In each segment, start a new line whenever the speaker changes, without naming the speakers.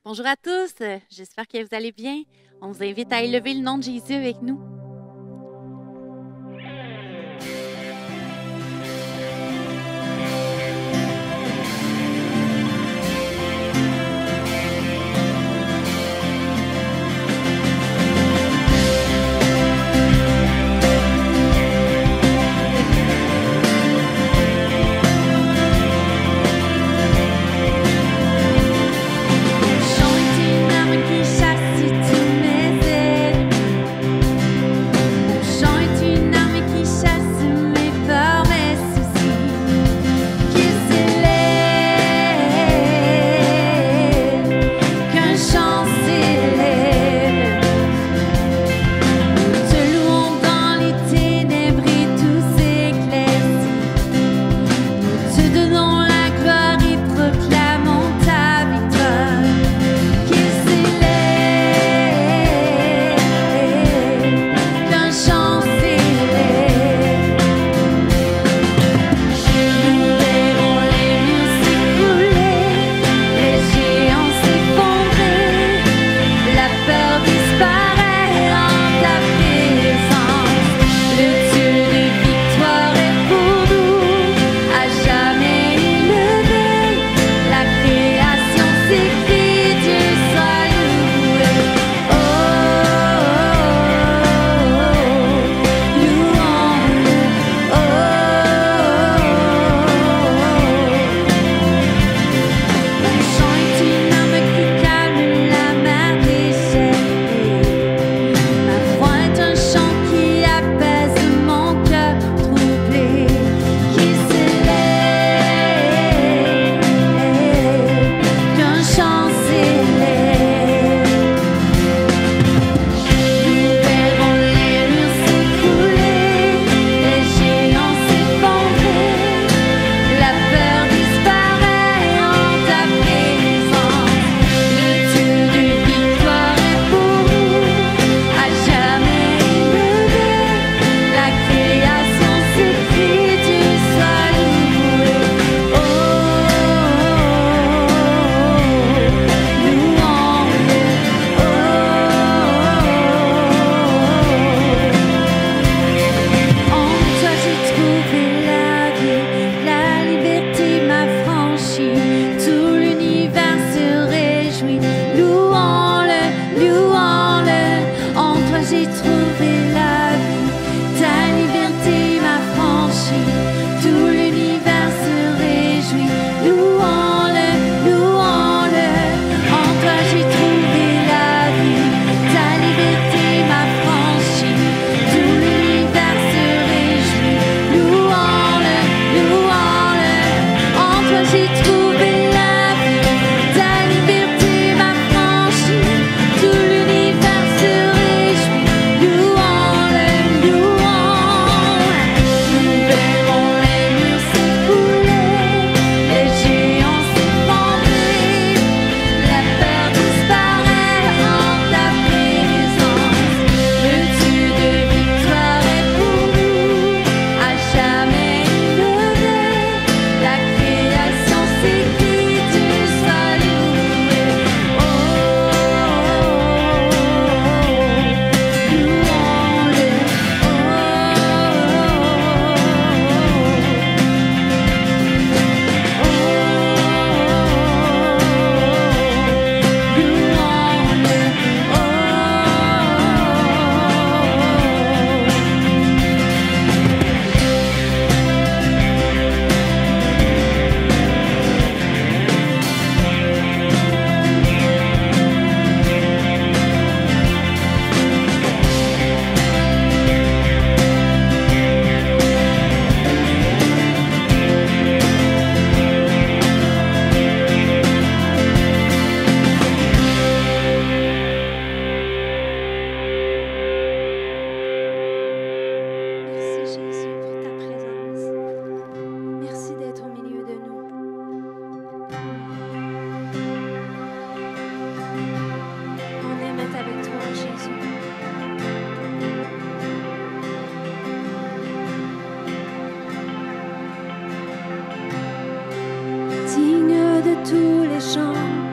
Bonjour à tous, j'espère que vous allez bien. On vous invite à élever le nom de Jésus avec nous. Chante une arme qui chasse tous mes ennemis.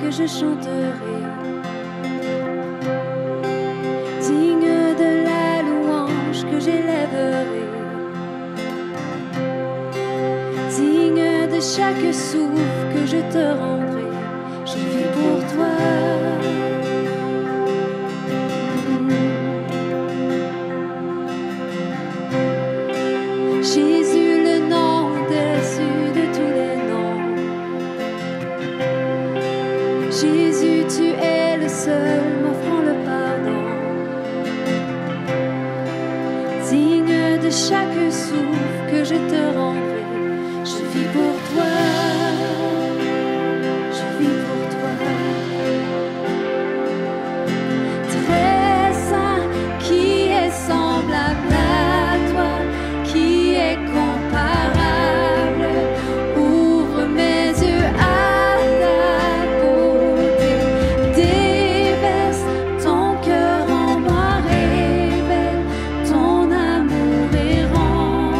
que je chanterai, digne de la louange que j'élèverai, digne de chaque souffle que je te rendrai. Je vis pour toi. Jésus, le nom au-dessus de tous les noms. Jésus, tu es le seul m'offrant le pardon, digne de chaque souffle que je te rendrai. Je vis pour toi, je vis pour toi. Très saint, qui est semblable à toi, qui est comparable, ouvre mes yeux à ta beauté, déverse ton cœur en moi, révèle ton amour et rends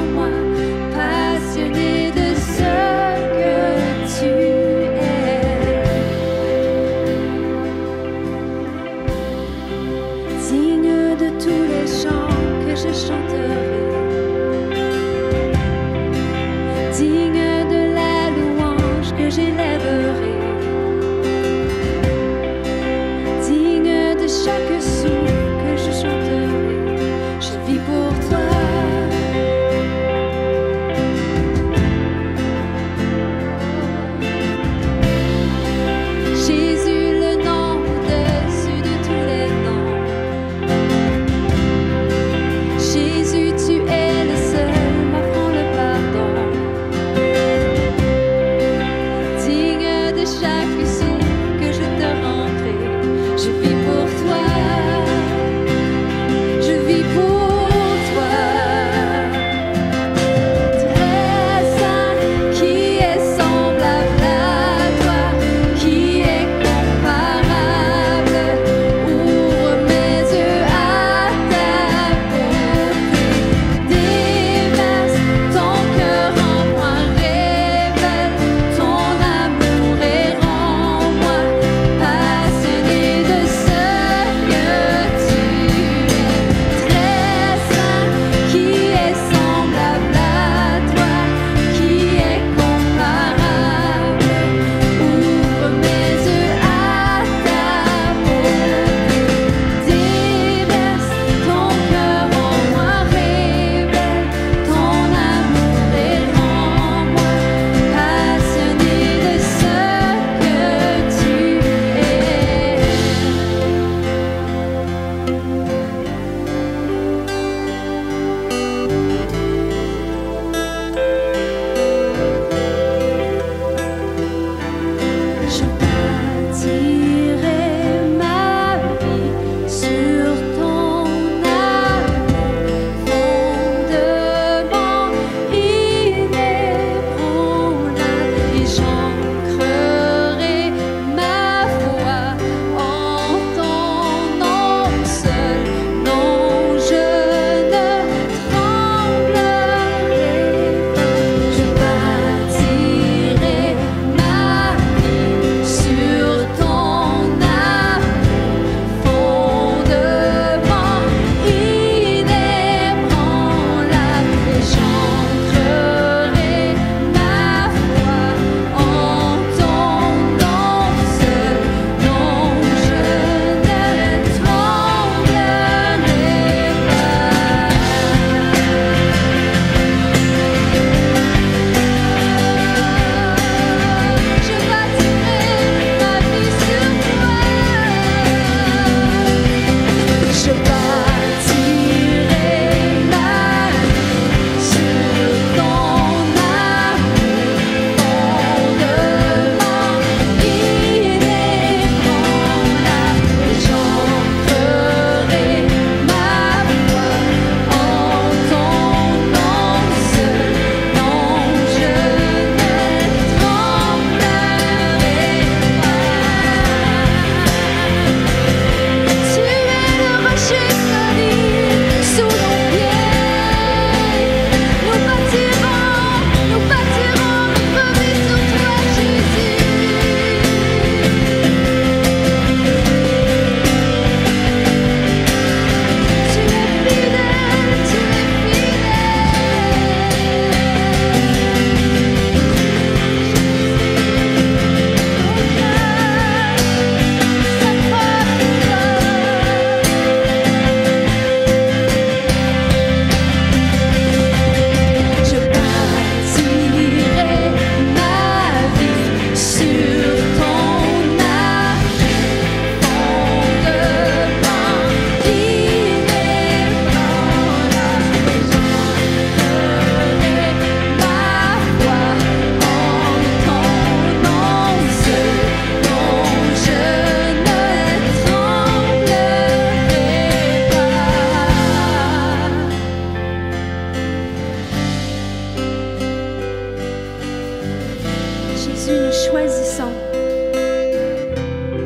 Jésus, nous choisissons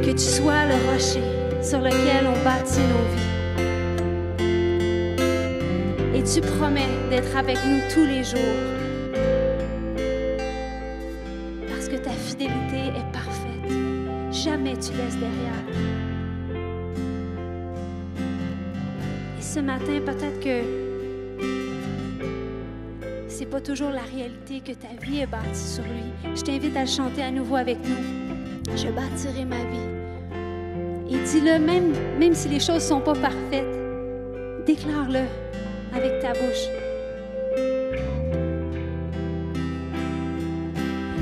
que tu sois le rocher sur lequel on bâtit nos vies. Et tu promets d'être avec nous tous les jours. Parce que ta fidélité est parfaite. Jamais tu laisses derrière. Et ce matin, peut-être que c'est pas toujours la réalité que ta vie est bâtie sur lui. Je t'invite à le chanter à nouveau avec nous. Je bâtirai ma vie. Et dis-le, même si les choses sont pas parfaites, déclare-le avec ta bouche.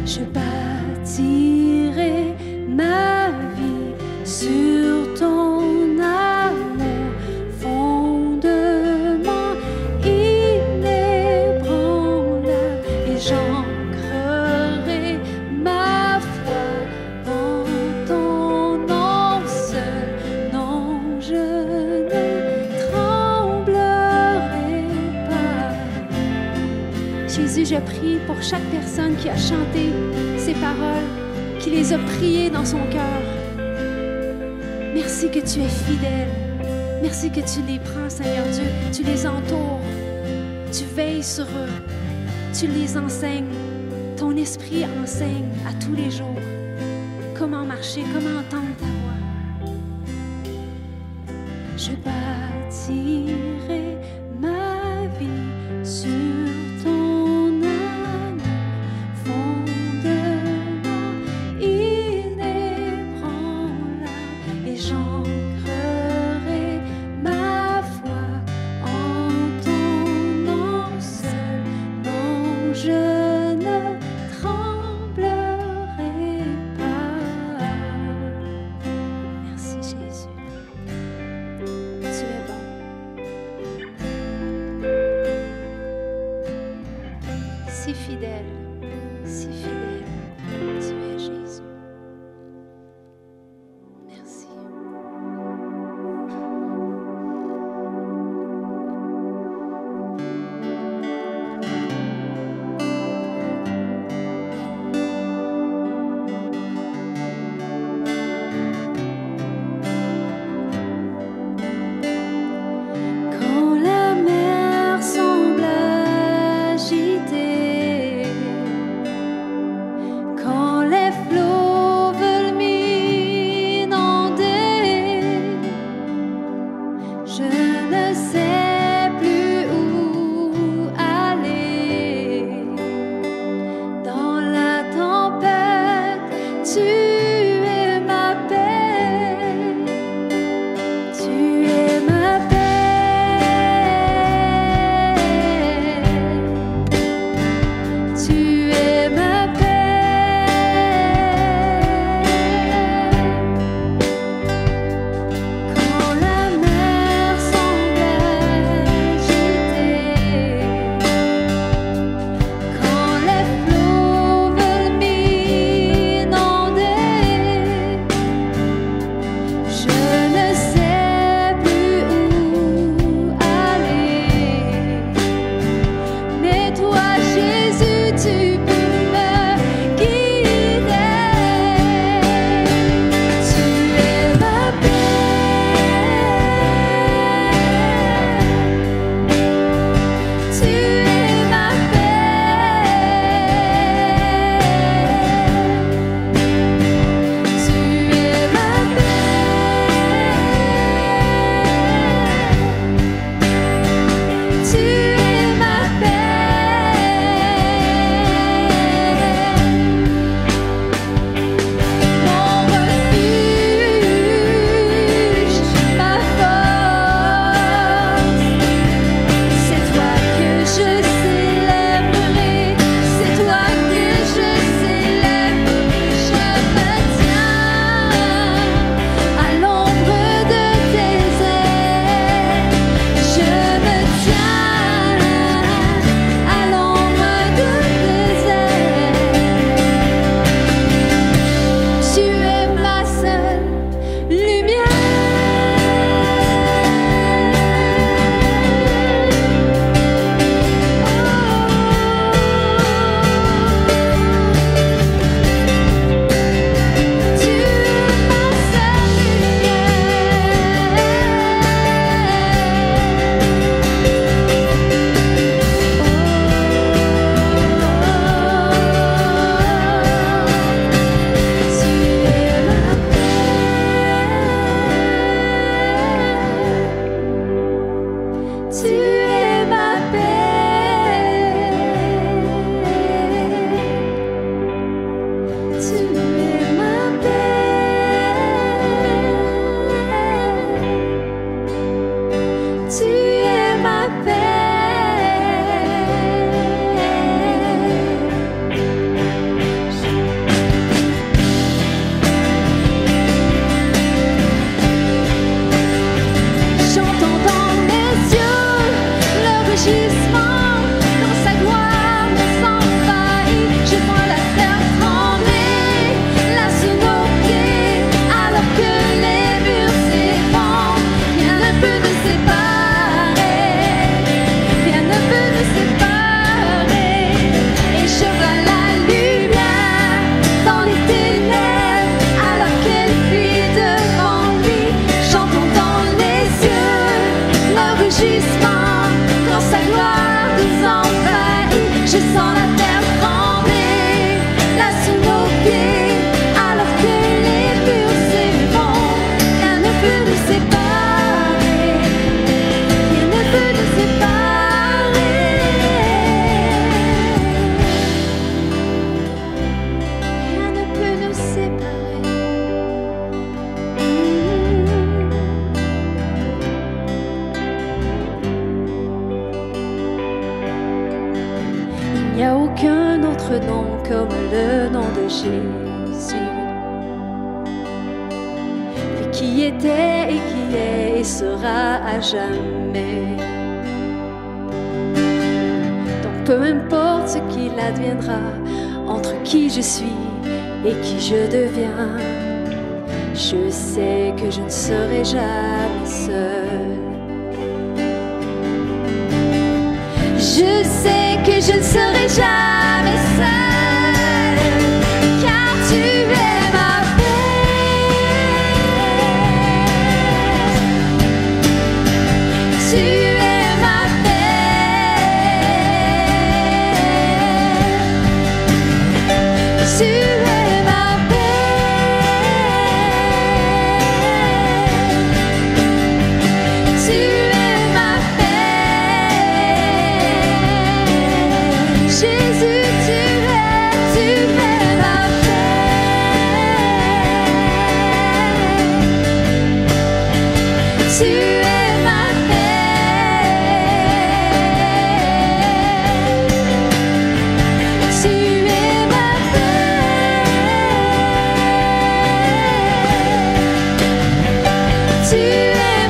Je bâtirai ma vie sur ton amour, fondement inébranlable, et j'ancrerai ma foi en ton nom seul. Non, je ne tremblerai pas. Jésus, je prie pour chaque personne qui a chanté ces paroles, qui les a priées dans son cœur. Merci que tu es fidèle. Merci que tu les prends, Seigneur Dieu. Tu les entoures. Tu veilles sur eux. Tu les enseignes. Ton esprit enseigne à tous les jours comment marcher, comment entendre ta voix. Je bâtirai ma vie sur ton amour, fondement inébranlable, et j'ancrerai ma foi en ton nom seul. Non, je ne tremblerai pas. Merci Jésus. Tu es bon. Si fidèle, si fidèle. Tu es Jésus. Merci. Quand la mer semble agitée, Je sens la terre trembler, là sous nos pieds, alors que les murs s'effondrent. Rien ne peut nous séparer, rien ne peut nous séparer. Rien ne peut nous séparer. Il n'y a aucun autre nom comme le nom de Jésus. Lui qui était et qui est et sera à jamais. Donc peu importe ce qu'il adviendra, entre qui je suis et qui je deviens, je sais que je ne serai jamais seule. Je sais que je ne serai jamais seule, car tu es ma paix. Tu es ma paix. Tu es ma paix. Tu es ma paix. Jésus, tu es ma paix. Tu es ma paix. Tu es ma paix. Tu es ma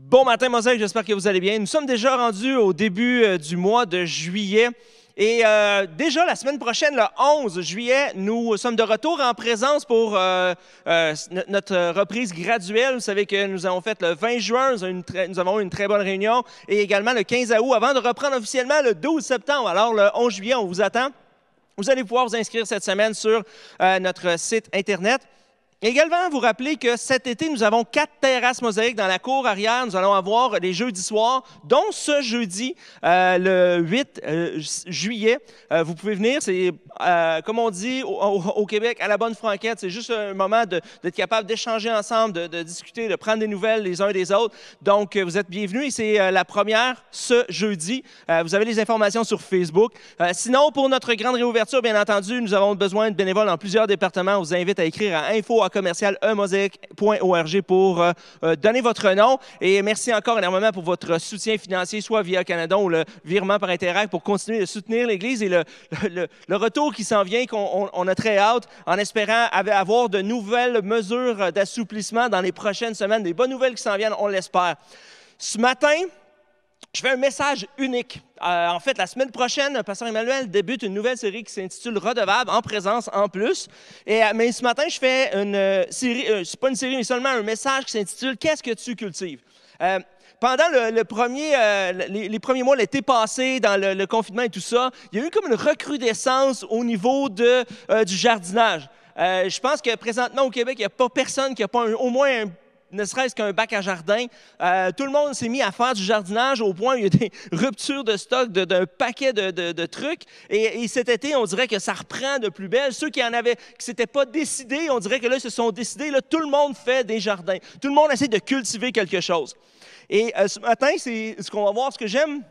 Bon matin, Mosaïque, j'espère que vous allez bien. Nous sommes déjà rendus au début du mois de juillet. Et déjà, la semaine prochaine, le 11 juillet, nous sommes de retour en présence pour notre reprise graduelle. Vous savez que nous avons fait le 20 juin, nous avons eu une très bonne réunion, et également le 15 août, avant de reprendre officiellement le 12 septembre. Alors, le 11 juillet, on vous attend. Vous allez pouvoir vous inscrire cette semaine sur notre site Internet. Également, vous rappelez que cet été, nous avons 4 terrasses mosaïques dans la cour arrière. Nous allons avoir les jeudis soirs, dont ce jeudi, le 8 juillet. Vous pouvez venir, c'est, comme on dit au Québec, à la bonne franquette. C'est juste un moment d'être capable d'échanger ensemble, de discuter, de prendre des nouvelles les uns des autres. Donc, vous êtes bienvenus et c'est la première ce jeudi. Vous avez les informations sur Facebook. Sinon, pour notre grande réouverture, bien entendu, nous avons besoin de bénévoles dans plusieurs départements. On vous invite à écrire à info@commercial-emosaic.org pour donner votre nom. Et merci encore énormément pour votre soutien financier, soit via Canada ou le virement par Interact, pour continuer de soutenir l'Église et le retour qui s'en vient, qu'on a très hâte, en espérant avoir de nouvelles mesures d'assouplissement dans les prochaines semaines. Des bonnes nouvelles qui s'en viennent, on l'espère. Ce matin, je fais un message unique. En fait, la semaine prochaine, le pasteur Emmanuel débute une nouvelle série qui s'intitule « Redevable », en présence en plus. Mais ce matin, je fais une série, c'est pas une série, mais seulement un message qui s'intitule « Qu'est-ce que tu cultives ?» Pendant les premiers mois, l'été passé, dans le confinement et tout ça, il y a eu comme une recrudescence au niveau du jardinage. Je pense que présentement au Québec, il n'y a pas personne qui n'a pas au moins ne serait-ce qu'un bac à jardin. Tout le monde s'est mis à faire du jardinage au point où il y a des ruptures de stock d'un paquet de trucs. Et cet été, on dirait que ça reprend de plus belle. Ceux qui ne s'étaient pas décidés, on dirait que là, ils se sont décidés. Là, tout le monde fait des jardins. Tout le monde essaie de cultiver quelque chose. Et ce matin, c'est ce qu'on va voir, ce que j'aime.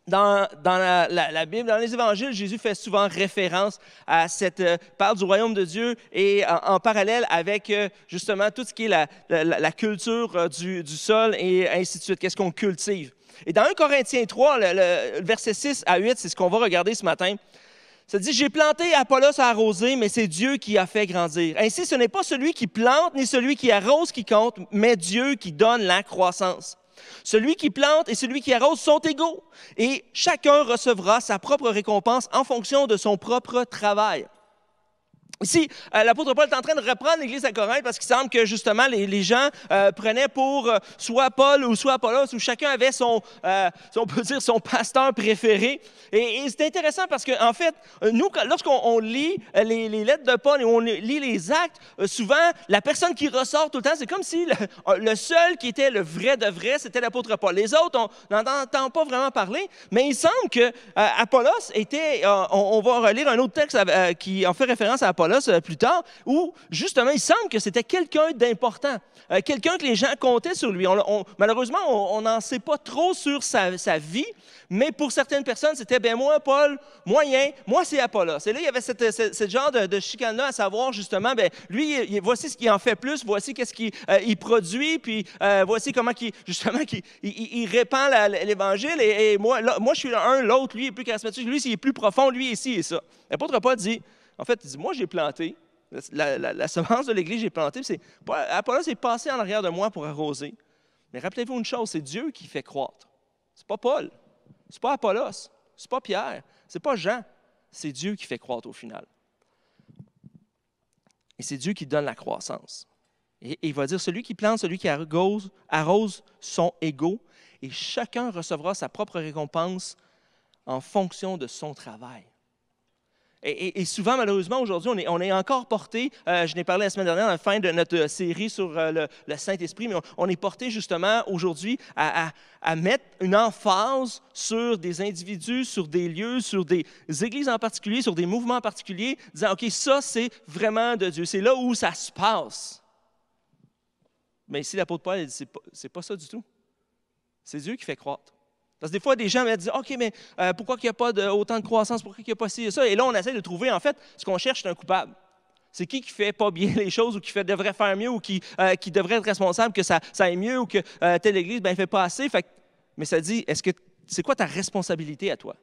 Dans la Bible, dans les évangiles, Jésus fait souvent référence à parle du royaume de Dieu et en parallèle avec justement tout ce qui est la culture du sol et ainsi de suite. Qu'est-ce qu'on cultive? Et dans 1 Corinthiens 3, le verset 6 à 8, c'est ce qu'on va regarder ce matin. Ça dit, j'ai planté, Apollos a arrosé, mais c'est Dieu qui a fait grandir. Ainsi, ce n'est pas celui qui plante ni celui qui arrose qui compte, mais Dieu qui donne la croissance. Celui qui plante et celui qui arrose sont égaux, et chacun recevra sa propre récompense en fonction de son propre travail. Ici, l'apôtre Paul est en train de reprendre l'Église à Corinthe parce qu'il semble que justement les gens prenaient pour soit Paul ou soit Apollos, où chacun avait son, si on peut dire, son pasteur préféré. Et c'est intéressant parce qu'en fait, nous, lorsqu'on lit les lettres de Paul et on lit les actes, souvent, la personne qui ressort tout le temps, c'est comme si le seul qui était le vrai de vrai, c'était l'apôtre Paul. Les autres, on n'en entend pas vraiment parler, mais il semble que Apollos était, on va relire un autre texte qui en fait référence à Apollos plus tard, où justement, il semble que c'était quelqu'un d'important, quelqu'un que les gens comptaient sur lui. Malheureusement, on n'en sait pas trop sur sa vie, mais pour certaines personnes, c'était, bien moi, Paul, moyen, moi, c'est Apollos. Et là, il y avait ce genre de chicane-là à savoir, justement, bien, lui, voici ce qu'il en fait plus, voici qu'est-ce qu'il produit, puis voici comment il répand l'Évangile, et moi, je suis un, l'autre, lui, est plus charismatique, lui, il est plus profond, lui, ici et ça. L'apôtre Paul dit, en fait, il dit, moi, j'ai planté, la semence de l'Église, j'ai planté, Apollos est passé en arrière de moi pour arroser. Mais rappelez-vous une chose, c'est Dieu qui fait croître. C'est pas Paul, c'est pas Apollos, c'est pas Pierre, c'est pas Jean, c'est Dieu qui fait croître au final. Et c'est Dieu qui donne la croissance. Et il va dire, celui qui plante, celui qui arrose sont égaux, et chacun recevra sa propre récompense en fonction de son travail. Et souvent, malheureusement, aujourd'hui, on est encore porté, je n'ai parlé la semaine dernière à la fin de notre série sur le Saint-Esprit, mais on est porté justement aujourd'hui à mettre une emphase sur des individus, sur des lieux, sur des églises en particulier, sur des mouvements en particulier, disant, OK, ça, c'est vraiment de Dieu. C'est là où ça se passe. Mais ici, l'apôtre Paul, il dit, c'est pas ça du tout. C'est Dieu qui fait croître. Parce que des fois, des gens me disent, OK, mais pourquoi il n'y a pas autant de croissance? Pourquoi il n'y a pas ci et ça? Et là, on essaie de trouver, en fait, ce qu'on cherche, c'est un coupable. C'est qui fait pas bien les choses ou qui devrait faire mieux ou qui devrait être responsable que ça aille mieux ou que telle église ne fait pas assez. Mais ça dit, c'est quoi ta responsabilité à toi?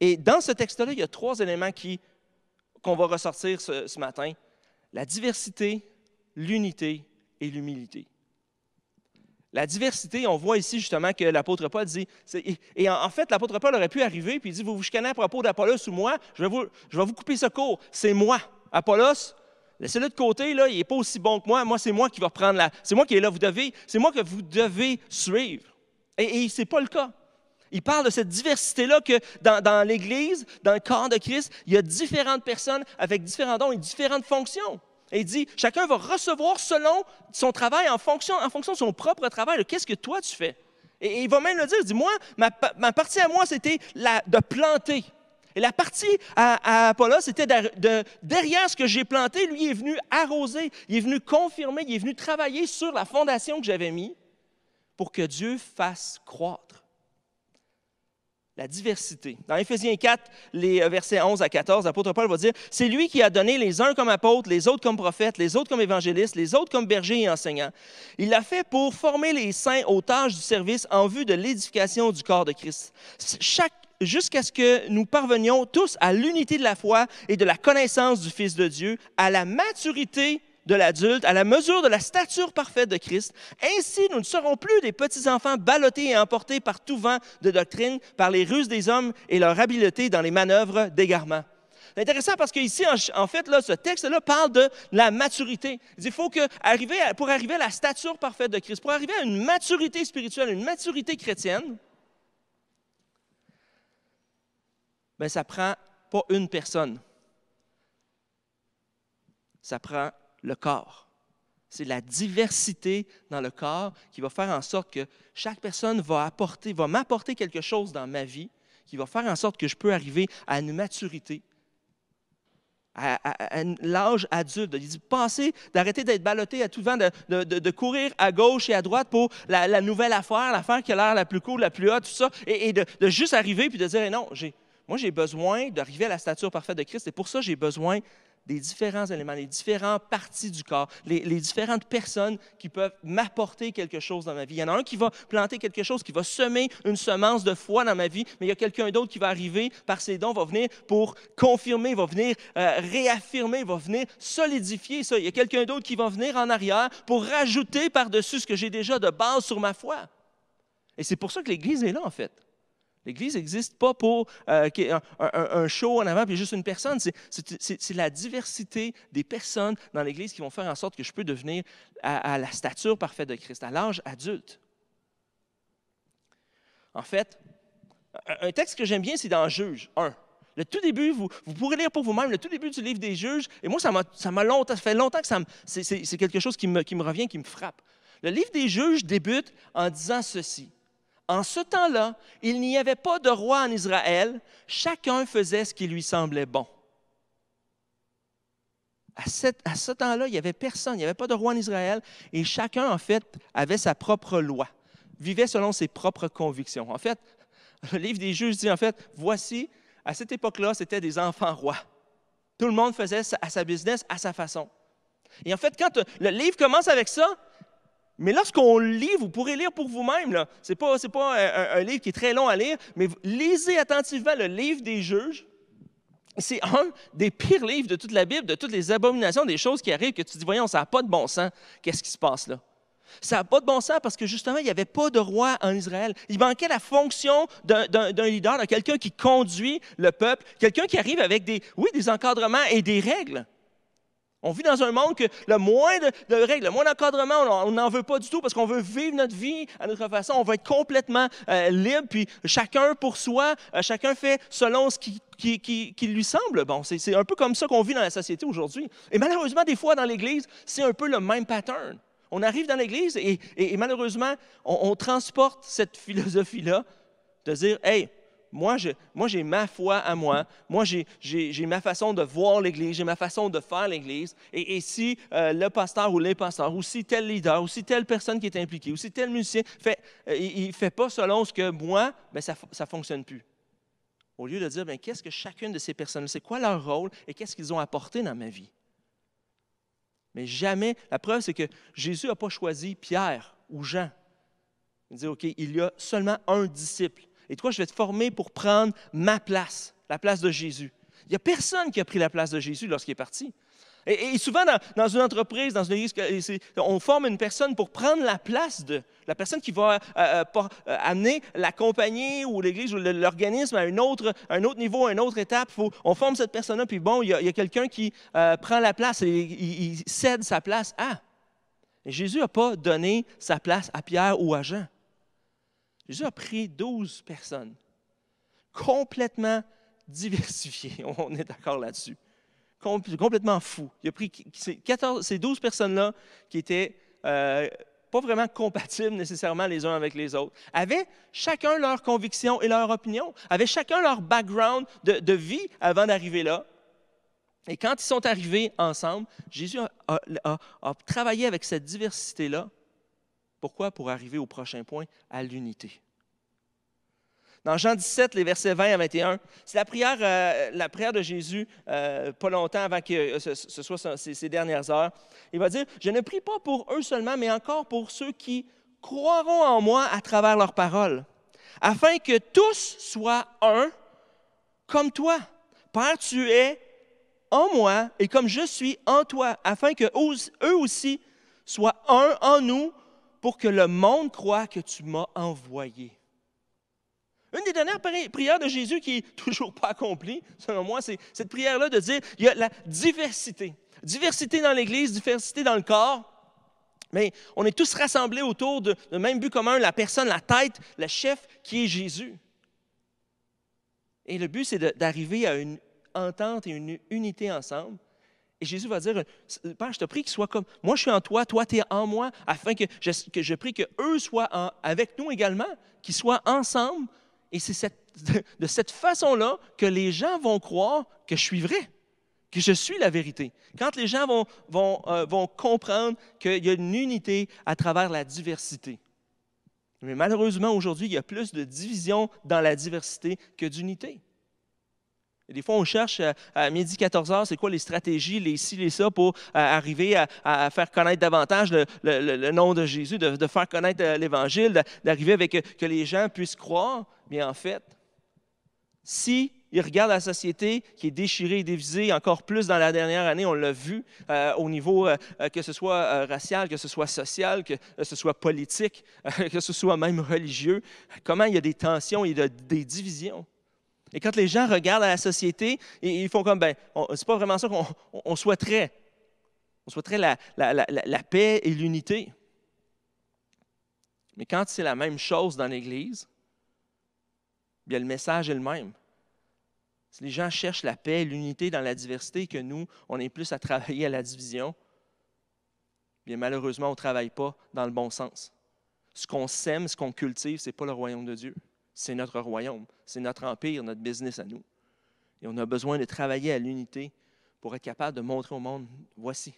Et dans ce texte-là, il y a 3 éléments qu'on va ressortir ce matin. La diversité, l'unité et l'humilité. La diversité, on voit ici justement que l'apôtre Paul dit, et en fait, l'apôtre Paul aurait pu arriver et il dit, vous chicanez à propos d'Apollos ou moi, je vais vous couper ce cours, c'est moi. Apollos, laissez-le de côté, là, il n'est pas aussi bon que moi, c'est moi qui va reprendre c'est moi qui est là, c'est moi que vous devez suivre. Et ce n'est pas le cas. Il parle de cette diversité-là que dans l'Église, dans le corps de Christ, il y a différentes personnes avec différents dons et différentes fonctions. Et il dit, chacun va recevoir selon son travail, en fonction de son propre travail. Qu'est-ce que toi, tu fais? Et il va même le dire, il dit, moi, ma partie à moi, c'était de planter. Et la partie à Apollos, c'était derrière ce que j'ai planté, lui, il est venu arroser, il est venu confirmer, il est venu travailler sur la fondation que j'avais mise pour que Dieu fasse croître. La diversité. Dans Éphésiens 4, les versets 11 à 14, l'apôtre Paul va dire, « C'est lui qui a donné les uns comme apôtres, les autres comme prophètes, les autres comme évangélistes, les autres comme bergers et enseignants. Il l'a fait pour former les saints aux tâches du service en vue de l'édification du corps de Christ. Jusqu'à ce que nous parvenions tous à l'unité de la foi et de la connaissance du Fils de Dieu, à la maturité de l'adulte, à la mesure de la stature parfaite de Christ. Ainsi, nous ne serons plus des petits-enfants ballottés et emportés par tout vent de doctrine, par les ruses des hommes et leur habileté dans les manœuvres d'égarement. » C'est intéressant parce qu'ici, en fait, là, ce texte-là parle de la maturité. Il dit, il faut pour arriver à la stature parfaite de Christ, pour arriver à une maturité spirituelle, une maturité chrétienne, bien, ça ne prend pas une personne. Ça prend le corps. C'est la diversité dans le corps qui va faire en sorte que chaque personne va m'apporter quelque chose dans ma vie qui va faire en sorte que je peux arriver à une maturité, à l'âge adulte. Il dit, d'arrêter d'être ballotté à tout vent, de courir à gauche et à droite pour la nouvelle affaire, l'affaire qui a l'air la plus cool, la plus haute, tout ça, et de juste arriver puis de dire, non, moi j'ai besoin d'arriver à la stature parfaite de Christ et pour ça j'ai besoin des différents éléments, les différentes parties du corps, les différentes personnes qui peuvent m'apporter quelque chose dans ma vie. Il y en a un qui va planter quelque chose, qui va semer une semence de foi dans ma vie, mais il y a quelqu'un d'autre qui va arriver par ses dons, va venir pour confirmer, va venir réaffirmer, va venir solidifier ça. Il y a quelqu'un d'autre qui va venir en arrière pour rajouter par-dessus ce que j'ai déjà de base sur ma foi. Et c'est pour ça que l'Église est là, en fait. L'Église n'existe pas pour un show en avant puis juste une personne. C'est la diversité des personnes dans l'Église qui vont faire en sorte que je peux devenir à la stature parfaite de Christ, à l'âge adulte. En fait, un texte que j'aime bien, c'est dans Juges 1. Le tout début, vous pourrez lire pour vous-même, le tout début du livre des Juges, et moi, ça fait longtemps que c'est quelque chose qui me revient, qui me frappe. Le livre des Juges débute en disant ceci. En ce temps-là, il n'y avait pas de roi en Israël, chacun faisait ce qui lui semblait bon. À ce temps-là, il n'y avait personne, il n'y avait pas de roi en Israël, et chacun, en fait, avait sa propre loi, vivait selon ses propres convictions. En fait, le livre des Juges dit, en fait, voici, à cette époque-là, c'était des enfants rois. Tout le monde faisait à sa business, à sa façon. Et en fait, quand le livre commence avec ça, mais lorsqu'on lit, vous pourrez lire pour vous-même. Ce n'est pas un livre qui est très long à lire, mais lisez attentivement le livre des Juges. C'est un des pires livres de toute la Bible, de toutes les abominations, des choses qui arrivent que tu dis, voyons, ça n'a pas de bon sens. Qu'est-ce qui se passe là? Ça n'a pas de bon sens parce que justement, il n'y avait pas de roi en Israël. Il manquait la fonction d'un leader, de quelqu'un qui conduit le peuple, quelqu'un qui arrive avec des encadrements et des règles. On vit dans un monde que le moins de règles, le moins d'encadrement, on n'en veut pas du tout parce qu'on veut vivre notre vie à notre façon. On veut être complètement libre, puis chacun pour soi, chacun fait selon ce qui lui semble bon. C'est un peu comme ça qu'on vit dans la société aujourd'hui. Et malheureusement, des fois, dans l'Église, c'est un peu le même pattern. On arrive dans l'Église et malheureusement, on transporte cette philosophie-là de dire, « Hey, moi, j'ai ma foi à moi. Moi, j'ai ma façon de voir l'Église, j'ai ma façon de faire l'Église. Et si le pasteur ou les pasteurs, ou si tel leader, ou si telle personne qui est impliquée, ou si tel musicien il ne fait pas selon ce que moi, bien, ça ne fonctionne plus. » Au lieu de dire, bien, qu'est-ce que chacune de ces personnes, c'est quoi leur rôle et qu'est-ce qu'ils ont apporté dans ma vie? Mais jamais, la preuve, c'est que Jésus n'a pas choisi Pierre ou Jean. Il dit, OK, il y a seulement un disciple. Et toi, je vais te former pour prendre ma place, la place de Jésus. Il n'y a personne qui a pris la place de Jésus lorsqu'il est parti. Et souvent, dans une entreprise, dans une église, on forme une personne pour prendre la place de la personne qui va amener la compagnie ou l'église ou l'organisme à un autre niveau, à une autre étape. On forme cette personne-là, puis bon, il y a quelqu'un qui prend la place et il cède sa place à. Et Jésus n'a pas donné sa place à Pierre ou à Jean. Jésus a pris 12 personnes, complètement diversifiées, on est d'accord là-dessus, complètement fous. Il a pris ces 12 personnes-là qui étaient pas vraiment compatibles nécessairement les uns avec les autres, avaient chacun leur conviction et leur opinion, avaient chacun leur background de vie avant d'arriver là. Et quand ils sont arrivés ensemble, Jésus a travaillé avec cette diversité-là. Pourquoi? Pour arriver au prochain point, à l'unité. Dans Jean 17, les versets 20 à 21, c'est la prière de Jésus, pas longtemps avant que ce soit ses dernières heures. Il va dire, « Je ne prie pas pour eux seulement, mais encore pour ceux qui croiront en moi à travers leurs paroles, afin que tous soient un comme toi. Père, tu es en moi et comme je suis en toi, afin que eux aussi soient un en nous, pour que le monde croie que tu m'as envoyé. » Une des dernières prières de Jésus qui n'est toujours pas accomplie, selon moi, c'est cette prière-là de dire, il y a la diversité. Diversité dans l'Église, diversité dans le corps, mais on est tous rassemblés autour de même but commun, la personne, la tête, le chef qui est Jésus. Et le but, c'est d'arriver à une entente et une unité ensemble. Et Jésus va dire, « Père, je te prie qu'ils soient comme, moi je suis en toi, toi tu es en moi, afin que je prie qu'eux soient avec nous également, qu'ils soient ensemble. » Et c'est de cette façon-là que les gens vont croire que je suis vrai, que je suis la vérité. Quand les gens vont comprendre qu'il y a une unité à travers la diversité. Mais malheureusement, aujourd'hui, il y a plus de division dans la diversité que d'unité. Et des fois, on cherche à midi, 14 heures, c'est quoi les stratégies, les ci, les ça, pour arriver à faire connaître davantage le nom de Jésus, de faire connaître l'Évangile, d'arriver avec que les gens puissent croire. Bien, en fait, si ils regardent la société qui est déchirée et divisée encore plus dans la dernière année, on l'a vu au niveau que ce soit racial, que ce soit social, que ce soit politique, que ce soit même religieux, comment il y a des tensions et des divisions. Et quand les gens regardent à la société, ils font comme, c'est pas vraiment ça qu'on souhaiterait. On souhaiterait la paix et l'unité. Mais quand c'est la même chose dans l'Église, bien, le message est le même. Si les gens cherchent la paix et l'unité dans la diversité et que nous, on est plus à travailler à la division, bien malheureusement, on ne travaille pas dans le bon sens. Ce qu'on sème, ce qu'on cultive, ce n'est pas le royaume de Dieu. C'est notre royaume, c'est notre empire, notre business à nous. Et on a besoin de travailler à l'unité pour être capable de montrer au monde, voici,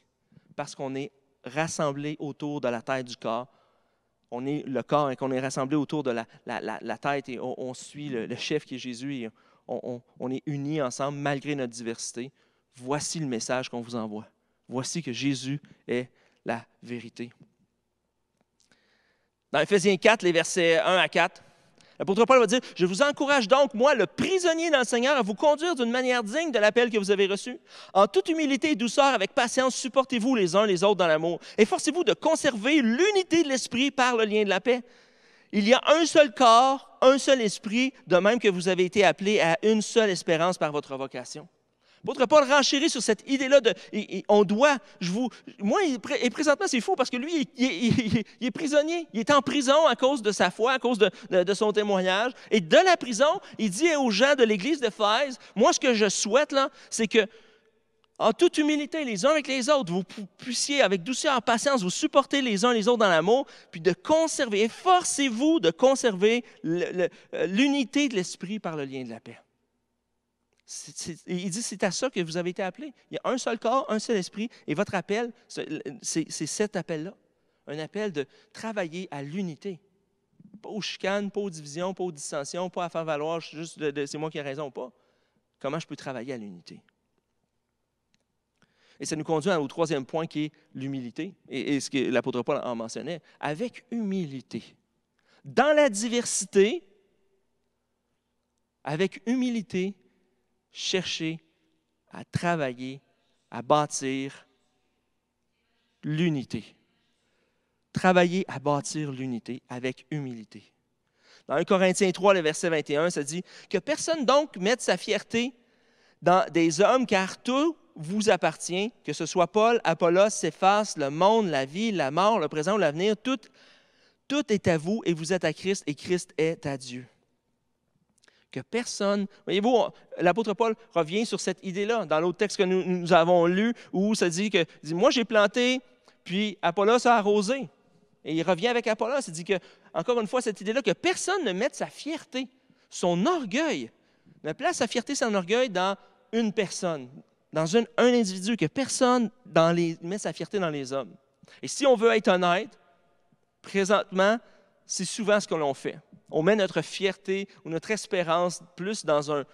parce qu'on est rassemblés autour de la tête du corps, on est le corps et qu'on est rassemblés autour de la tête et on suit le chef qui est Jésus et on est unis ensemble malgré notre diversité. Voici le message qu'on vous envoie. Voici que Jésus est la vérité. Dans Éphésiens 4, les versets 1 à 4, l'apôtre Paul va dire « Je vous encourage donc, moi, le prisonnier dans le Seigneur, à vous conduire d'une manière digne de l'appel que vous avez reçu. En toute humilité et douceur, avec patience, supportez-vous les uns les autres dans l'amour. Efforcez-vous de conserver l'unité de l'esprit par le lien de la paix. Il y a un seul corps, un seul esprit, de même que vous avez été appelés à une seule espérance par votre vocation. » L'apôtre Paul renchérit sur cette idée-là de on doit, et présentement c'est fou parce que lui, il est prisonnier, il est en prison à cause de sa foi, à cause de son témoignage. Et de la prison, il dit aux gens de l'Église d'Éphèse, moi ce que je souhaite, là, c'est que en toute humilité, les uns avec les autres, vous puissiez, avec douceur, patience, vous supporter les uns les autres dans l'amour, puis de conserver, efforcez-vous de conserver l'unité de l'esprit par le lien de la paix. Il dit, c'est à ça que vous avez été appelés. Il y a un seul corps, un seul esprit, et votre appel, c'est cet appel-là. Un appel de travailler à l'unité. Pas aux chicanes, pas aux divisions, pas aux dissensions, pas à faire valoir juste c'est moi qui ai raison ou pas. Comment je peux travailler à l'unité? Et ça nous conduit au troisième point qui est l'humilité, et ce que l'apôtre Paul en mentionnait. Avec humilité. Dans la diversité, avec humilité, chercher à travailler, à bâtir l'unité. Travailler à bâtir l'unité avec humilité. Dans 1 Corinthiens 3, le verset 21, ça dit « Que personne donc mette sa fierté dans des hommes, car tout vous appartient, que ce soit Paul, Apollos, Céphas, le monde, la vie, la mort, le présent ou l'avenir, tout est à vous et vous êtes à Christ et Christ est à Dieu. » Que personne... Voyez-vous, l'apôtre Paul revient sur cette idée-là dans l'autre texte que nous avons lu où ça dit que moi j'ai planté, puis Apollos a arrosé. Et il revient avec Apollos, il dit que, encore une fois, cette idée-là, que personne ne mette sa fierté, son orgueil, ne place sa fierté, son orgueil dans une personne, dans un individu, que personne met sa fierté dans les hommes. Et si on veut être honnête, présentement, c'est souvent ce que l'on fait. On met notre fierté ou notre espérance plus dans un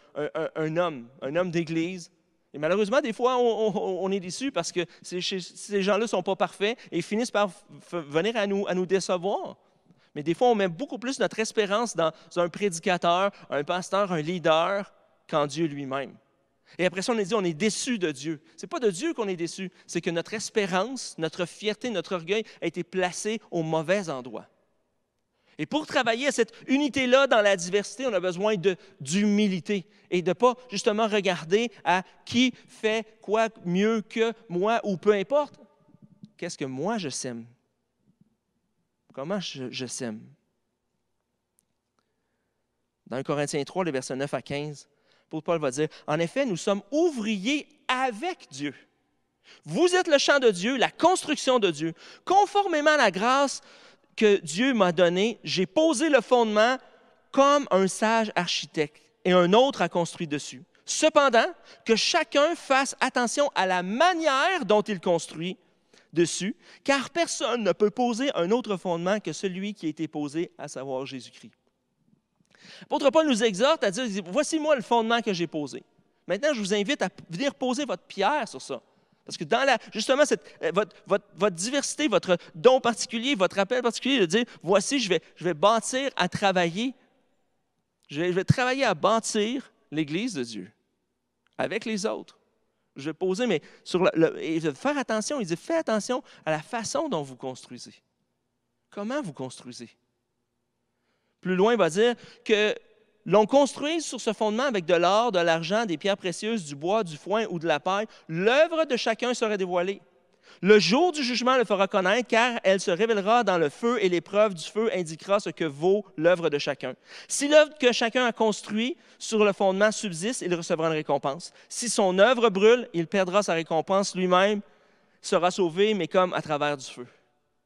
homme d'Église. Et malheureusement, des fois, on est déçu parce que ces gens-là ne sont pas parfaits et finissent par venir à nous décevoir. Mais des fois, on met beaucoup plus notre espérance dans un prédicateur, un pasteur, un leader qu'en Dieu lui-même. Et après ça, on est déçu de Dieu. Ce n'est pas de Dieu qu'on est déçu, c'est que notre espérance, notre fierté, notre orgueil a été placé au mauvais endroit. Et pour travailler à cette unité-là dans la diversité, on a besoin d'humilité et de ne pas justement regarder à qui fait quoi mieux que moi ou peu importe. Qu'est-ce que moi je sème? Comment je sème? Dans 1 Corinthiens 3, les versets 9 à 15, Paul va dire, « En effet, nous sommes ouvriers avec Dieu. Vous êtes le champ de Dieu, la construction de Dieu. Conformément à la grâce que Dieu m'a donné, j'ai posé le fondement comme un sage architecte et un autre a construit dessus. Cependant, que chacun fasse attention à la manière dont il construit dessus, car personne ne peut poser un autre fondement que celui qui a été posé, à savoir Jésus-Christ. » L'apôtre Paul nous exhorte à dire, voici moi le fondement que j'ai posé. Maintenant, je vous invite à venir poser votre pierre sur ça. Parce que dans justement, votre diversité, votre don particulier, votre appel particulier, de dire, voici, je vais bâtir à travailler. Je vais travailler à bâtir l'Église de Dieu avec les autres. Je vais poser, mais et je vais faire attention. Il dit, fais attention à la façon dont vous construisez. Comment vous construisez? Plus loin, il va dire que l'on construit sur ce fondement avec de l'or, de l'argent, des pierres précieuses, du bois, du foin ou de la paille. L'œuvre de chacun sera dévoilée. Le jour du jugement le fera connaître, car elle se révélera dans le feu et l'épreuve du feu indiquera ce que vaut l'œuvre de chacun. Si l'œuvre que chacun a construite sur le fondement subsiste, il recevra une récompense. Si son œuvre brûle, il perdra sa récompense lui-même, sera sauvé, mais comme à travers du feu.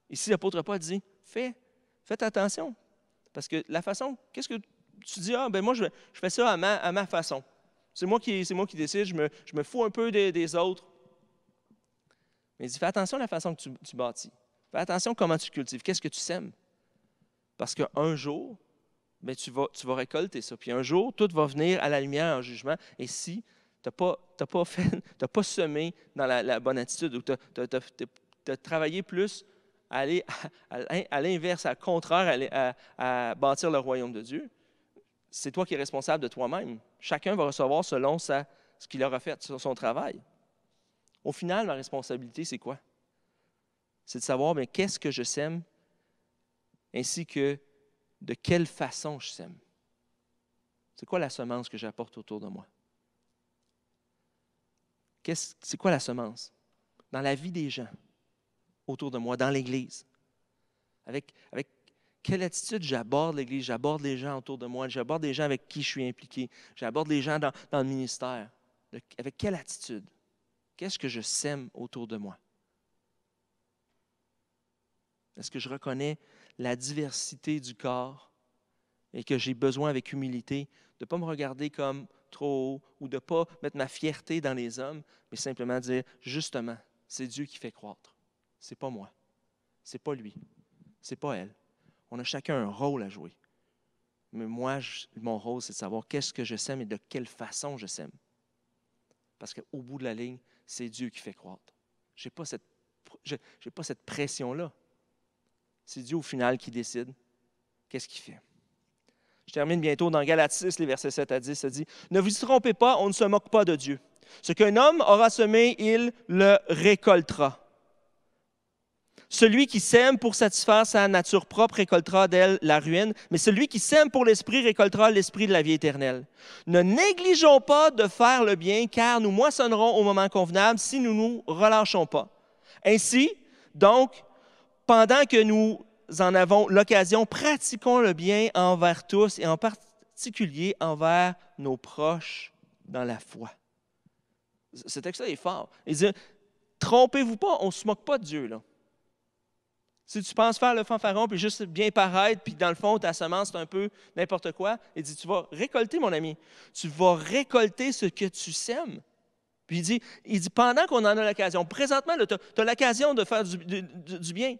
Ici, l'apôtre Paul dit, faites attention, parce que la façon, qu'est-ce que tu dis, moi, je fais ça à ma façon. C'est moi qui décide, je me fous un peu des autres. Mais il dit, fais attention à la façon que tu bâtis. Fais attention à comment tu cultives. Qu'est-ce que tu sèmes? Parce qu'un jour, tu vas récolter ça. Puis un jour, tout va venir à la lumière en jugement. Et si tu n'as pas semé dans la bonne attitude ou tu as travaillé plus à aller à l'inverse, à contraire, à bâtir le royaume de Dieu, c'est toi qui es responsable de toi-même. Chacun va recevoir selon ce qu'il aura fait sur son travail. Au final, ma responsabilité, c'est quoi? C'est de savoir qu'est-ce que je sème, ainsi que de quelle façon je sème. C'est quoi la semence que j'apporte autour de moi? C'est quoi la semence? Dans la vie des gens, autour de moi, dans l'Église. Avec quelle attitude j'aborde l'Église, j'aborde les gens autour de moi, j'aborde les gens avec qui je suis impliqué, j'aborde les gens dans le ministère. Avec quelle attitude? Qu'est-ce que je sème autour de moi? Est-ce que je reconnais la diversité du corps et que j'ai besoin avec humilité de ne pas me regarder comme trop haut ou de ne pas mettre ma fierté dans les hommes, mais simplement dire, justement, c'est Dieu qui fait croître. Ce n'est pas moi. Ce n'est pas lui. Ce n'est pas elle. On a chacun un rôle à jouer. Mais moi, mon rôle, c'est de savoir qu'est-ce que je sème et de quelle façon je sème. Parce qu'au bout de la ligne, c'est Dieu qui fait croître. Je n'ai pas cette pression-là. C'est Dieu, au final, qui décide qu'est-ce qu'il fait. Je termine bientôt dans Galates 6, les versets 7 à 10. Ça dit, « Ne vous y trompez pas, on ne se moque pas de Dieu. Ce qu'un homme aura semé, il le récoltera. Celui qui sème pour satisfaire sa nature propre récoltera d'elle la ruine, mais celui qui sème pour l'esprit récoltera l'esprit de la vie éternelle. Ne négligeons pas de faire le bien, car nous moissonnerons au moment convenable si nous ne nous relâchons pas. Ainsi, donc, pendant que nous en avons l'occasion, pratiquons le bien envers tous et en particulier envers nos proches dans la foi. » Ce texte-là est fort. Il dit, trompez-vous pas, on ne se moque pas de Dieu, là. Si tu penses faire le fanfaron puis juste bien paraître, puis dans le fond, ta semence, c'est un peu n'importe quoi, il dit, tu vas récolter, mon ami. Tu vas récolter ce que tu sèmes. Puis il dit pendant qu'on en a l'occasion, présentement, tu as l'occasion de faire du bien.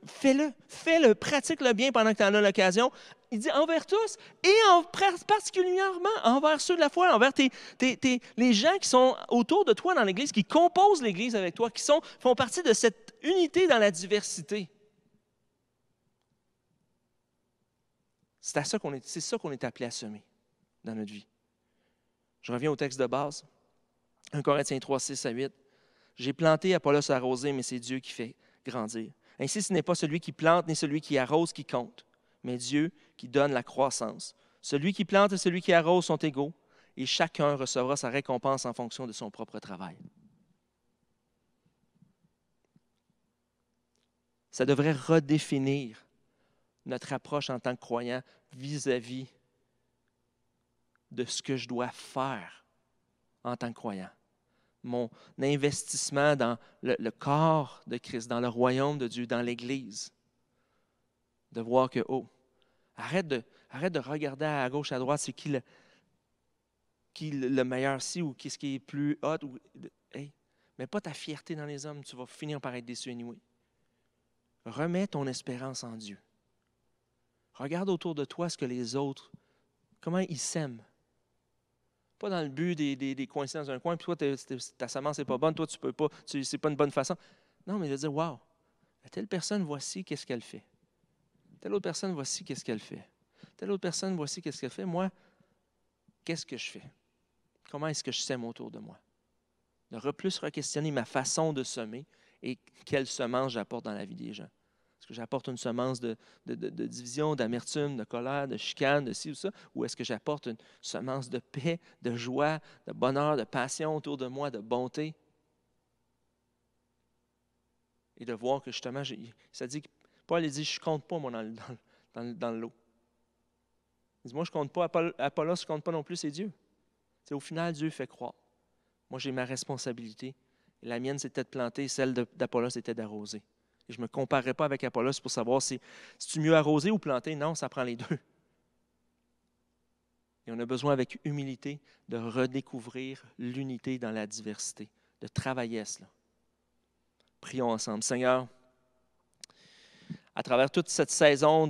Fais-le, pratique le bien pendant que tu en as l'occasion. Il dit envers tous et particulièrement envers ceux de la foi, envers les gens qui sont autour de toi dans l'Église, qui composent l'Église avec toi, qui font partie de cette unité dans la diversité. C'est ça qu'on est appelé à semer dans notre vie. Je reviens au texte de base. 1 Corinthiens 3, 6 à 8. « J'ai planté, Apollos a arrosé, mais c'est Dieu qui fait grandir. Ainsi, ce n'est pas celui qui plante ni celui qui arrose qui compte, mais Dieu qui donne la croissance. Celui qui plante et celui qui arrose sont égaux, et chacun recevra sa récompense en fonction de son propre travail. » Ça devrait redéfinir notre approche en tant que croyant vis-à-vis de ce que je dois faire en tant que croyant. Mon investissement dans le corps de Christ, dans le royaume de Dieu, dans l'Église. De voir que, arrête de regarder à gauche, à droite, c'est qui le meilleur ci ou qu'est-ce qui est plus hot. Mets pas ta fierté dans les hommes, tu vas finir par être déçu anyway. Remets ton espérance en Dieu. Regarde autour de toi ce que les autres, comment ils s'aiment. Pas dans le but des coincer dans un coin, puis toi, ta semence n'est pas bonne, toi, tu peux pas, c'est pas une bonne façon. Non, mais de dire, wow, telle personne, voici qu'est-ce qu'elle fait. Telle autre personne, voici qu'est-ce qu'elle fait. Telle autre personne, voici qu'est-ce qu'elle fait. Moi, qu'est-ce que je fais? Comment est-ce que je sème autour de moi? De plus re-questionner ma façon de semer et quelle semence j'apporte dans la vie des gens. Est-ce que j'apporte une semence de division, d'amertume, de colère, de chicane, de ci ou ça? Ou est-ce que j'apporte une semence de paix, de joie, de bonheur, de passion autour de moi, de bonté? Et de voir que justement, ça dit, Paul dit, je ne compte pas, moi, dans l'eau. Il dit, moi, je ne compte pas, Apollos, je ne compte pas non plus, c'est Dieu. C'est au final, Dieu fait croire. Moi, j'ai ma responsabilité. Et la mienne, c'était de planter, celle d'Apollos, c'était d'arroser. Et je ne me comparerai pas avec Apollos pour savoir si c'est mieux arroser ou planter. Non, ça prend les deux. Et on a besoin, avec humilité, de redécouvrir l'unité dans la diversité, de travailler à cela. Prions ensemble. Seigneur, à travers toute cette saison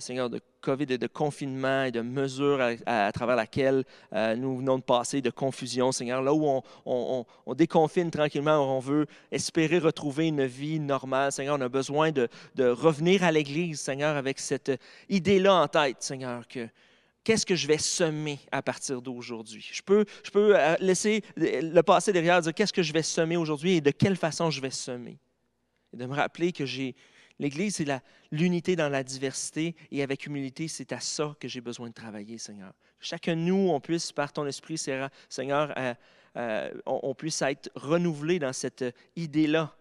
Seigneur, de COVID et de confinement et de mesures à travers laquelle nous venons de passer, de confusion, Seigneur, là où on déconfine tranquillement, où on veut espérer retrouver une vie normale, Seigneur, on a besoin de revenir à l'Église, Seigneur, avec cette idée-là en tête, Seigneur, que qu'est-ce que je vais semer à partir d'aujourd'hui? Je peux laisser le passé derrière, dire qu'est-ce que je vais semer aujourd'hui et de quelle façon je vais semer. Et de me rappeler que l'Église, c'est l'unité dans la diversité et avec humilité, c'est à ça que j'ai besoin de travailler, Seigneur. Chacun de nous, on puisse, par ton esprit, Seigneur, on puisse être renouvelé dans cette idée-là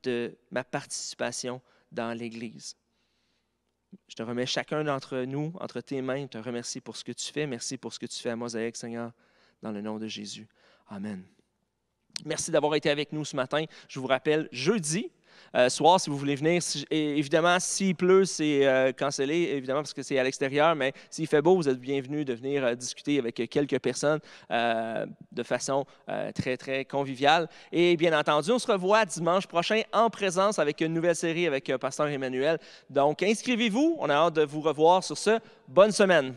de ma participation dans l'Église. Je te remets chacun d'entre nous entre tes mains. Je te remercie pour ce que tu fais. Merci pour ce que tu fais à Mosaïque, Seigneur, dans le nom de Jésus. Amen. Merci d'avoir été avec nous ce matin. Je vous rappelle, jeudi soir, si vous voulez venir, évidemment, s'il pleut, c'est cancellé, évidemment, parce que c'est à l'extérieur, mais s'il fait beau, vous êtes bienvenus de venir discuter avec quelques personnes de façon très, très conviviale. Et bien entendu, on se revoit dimanche prochain en présence avec une nouvelle série avec Pasteur Emmanuel. Donc, inscrivez-vous. On a hâte de vous revoir. Sur ce, bonne semaine.